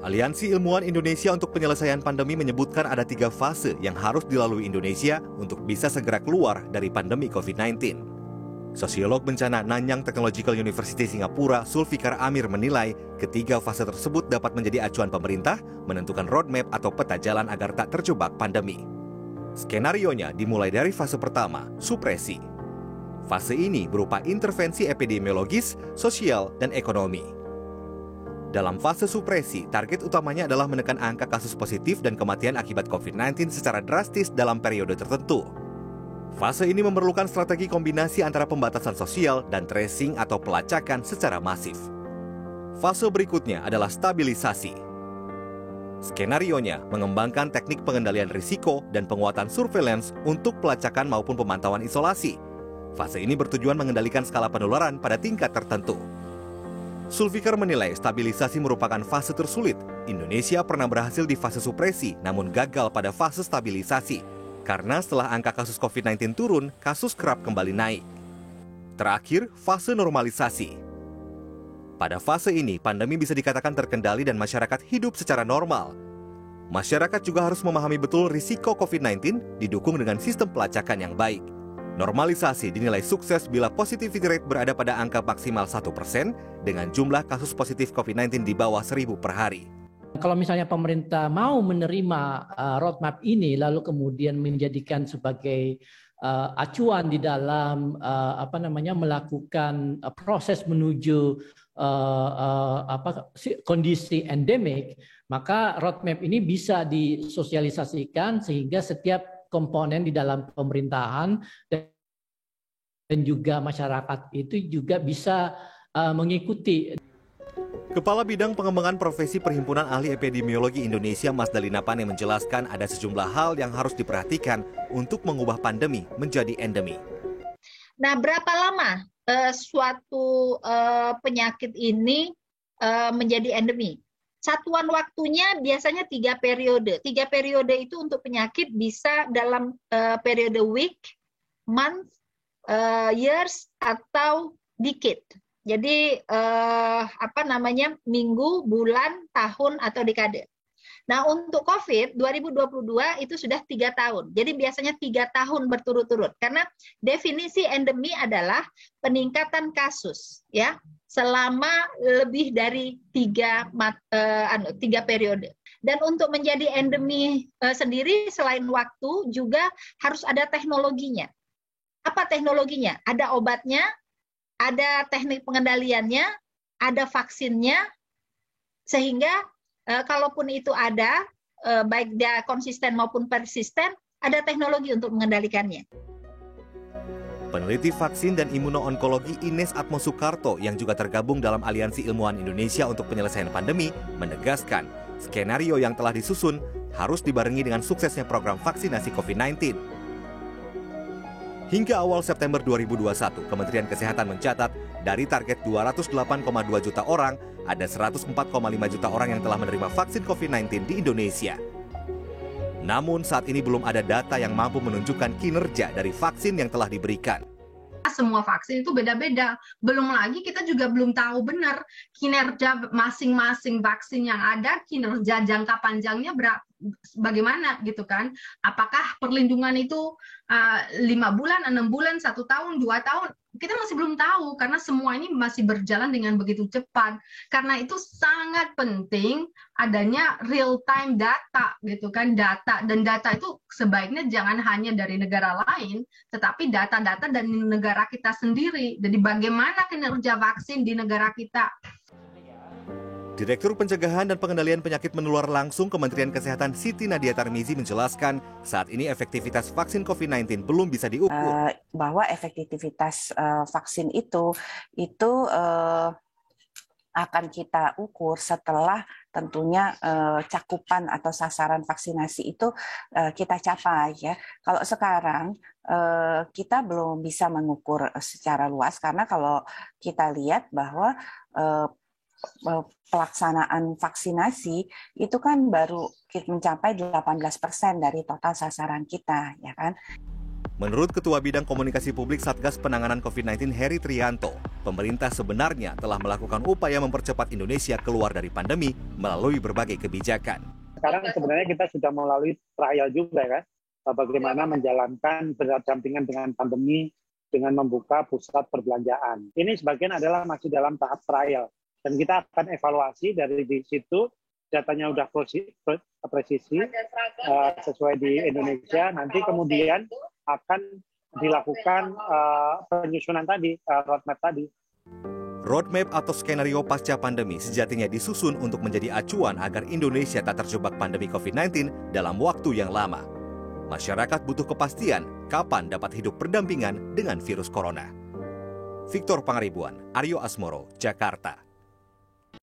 Aliansi Ilmuwan Indonesia untuk Penyelesaian Pandemi menyebutkan ada 3 fase yang harus dilalui Indonesia untuk bisa segera keluar dari pandemi COVID-19. Sosiolog bencana Nanyang Technological University Singapura, Zulfikar Amir menilai ketiga fase tersebut dapat menjadi acuan pemerintah menentukan roadmap atau peta jalan agar tak terjebak pandemi. Skenarionya dimulai dari fase pertama, supresi. Fase ini berupa intervensi epidemiologis, sosial, dan ekonomi. Dalam fase supresi, target utamanya adalah menekan angka kasus positif dan kematian akibat COVID-19 secara drastis dalam periode tertentu. Fase ini memerlukan strategi kombinasi antara pembatasan sosial dan tracing atau pelacakan secara masif. Fase berikutnya adalah stabilisasi. Skenarionya mengembangkan teknik pengendalian risiko dan penguatan surveillance untuk pelacakan maupun pemantauan isolasi. Fase ini bertujuan mengendalikan skala penularan pada tingkat tertentu. Zulfikar menilai stabilisasi merupakan fase tersulit. Indonesia pernah berhasil di fase supresi, namun gagal pada fase stabilisasi. Karena setelah angka kasus COVID-19 turun, kasus kerap kembali naik. Terakhir, fase normalisasi. Pada fase ini, pandemi bisa dikatakan terkendali dan masyarakat hidup secara normal. Masyarakat juga harus memahami betul risiko COVID-19 didukung dengan sistem pelacakan yang baik. Normalisasi dinilai sukses bila positivity rate berada pada angka maksimal 1% dengan jumlah kasus positif COVID-19 di bawah 1.000 per hari. Kalau misalnya pemerintah mau menerima roadmap ini lalu kemudian menjadikan sebagai acuan di dalam melakukan proses menuju kondisi endemik, maka roadmap ini bisa disosialisasikan sehingga setiap komponen di dalam pemerintahan dan juga masyarakat itu juga bisa mengikuti. Kepala Bidang Pengembangan Profesi Perhimpunan Ahli Epidemiologi Indonesia, Mas Dalina Pane menjelaskan ada sejumlah hal yang harus diperhatikan untuk mengubah pandemi menjadi endemi. Nah, berapa lama suatu penyakit ini menjadi endemi? Satuan waktunya biasanya 3 periode. 3 periode itu untuk penyakit bisa dalam periode week, month, years, atau decade. Jadi minggu, bulan, tahun, atau dekade. Nah, untuk COVID 2022 itu sudah 3 tahun. Jadi biasanya 3 tahun berturut-turut. Karena definisi endemi adalah peningkatan kasus, ya, selama lebih dari 3 periode. Dan untuk menjadi endemi sendiri selain waktu juga harus ada teknologinya. Apa teknologinya? Ada obatnya, ada teknik pengendaliannya, ada vaksinnya, sehingga kalaupun itu ada, baik dia konsisten maupun persisten, ada teknologi untuk mengendalikannya. Peneliti vaksin dan imuno-onkologi Ines Atmo Soekarto yang juga tergabung dalam Aliansi Ilmuwan Indonesia untuk Penyelesaian Pandemi menegaskan skenario yang telah disusun harus dibarengi dengan suksesnya program vaksinasi COVID-19. Hingga awal September 2021, Kementerian Kesehatan mencatat dari target 208,2 juta orang, ada 104,5 juta orang yang telah menerima vaksin COVID-19 di Indonesia. Namun saat ini belum ada data yang mampu menunjukkan kinerja dari vaksin yang telah diberikan. Semua vaksin itu beda-beda. Belum lagi kita juga belum tahu benar kinerja masing-masing vaksin yang ada, kinerja jangka panjangnya bagaimana gitu kan. Apakah perlindungan itu 5 bulan, 6 bulan, 1 tahun, 2 tahun, kita masih belum tahu karena semua ini masih berjalan dengan begitu cepat. Karena itu sangat penting adanya real time data gitu kan, data, dan data itu sebaiknya jangan hanya dari negara lain, tetapi data-data dari negara kita sendiri. Jadi bagaimana kinerja vaksin di negara kita. Direktur Pencegahan dan Pengendalian Penyakit Menular Langsung Kementerian Kesehatan Siti Nadia Tarmizi menjelaskan saat ini efektivitas vaksin COVID-19 belum bisa diukur. Bahwa efektivitas vaksin itu akan kita ukur setelah tentunya cakupan atau sasaran vaksinasi itu kita capai ya. Kalau sekarang kita belum bisa mengukur secara luas karena kalau kita lihat bahwa pelaksanaan vaksinasi itu kan baru mencapai 18% dari total sasaran kita, ya kan? Menurut Ketua Bidang Komunikasi Publik Satgas Penanganan COVID-19 Heri Trianto, pemerintah sebenarnya telah melakukan upaya mempercepat Indonesia keluar dari pandemi melalui berbagai kebijakan. Sekarang sebenarnya kita sudah melalui trial juga kan, bagaimana menjalankan berdampingan dengan pandemi dengan membuka pusat perbelanjaan. Ini sebagian adalah masih dalam tahap trial dan kita akan evaluasi dari di situ. Datanya udah presisi sesuai di Indonesia, nanti kemudian akan dilakukan penyusunan tadi, roadmap tadi. Roadmap atau skenario pasca pandemi sejatinya disusun untuk menjadi acuan agar Indonesia tak terjebak pandemi COVID-19 dalam waktu yang lama. Masyarakat butuh kepastian kapan dapat hidup berdampingan dengan virus corona. Victor Pangaribuan, Aryo Asmoro, Jakarta.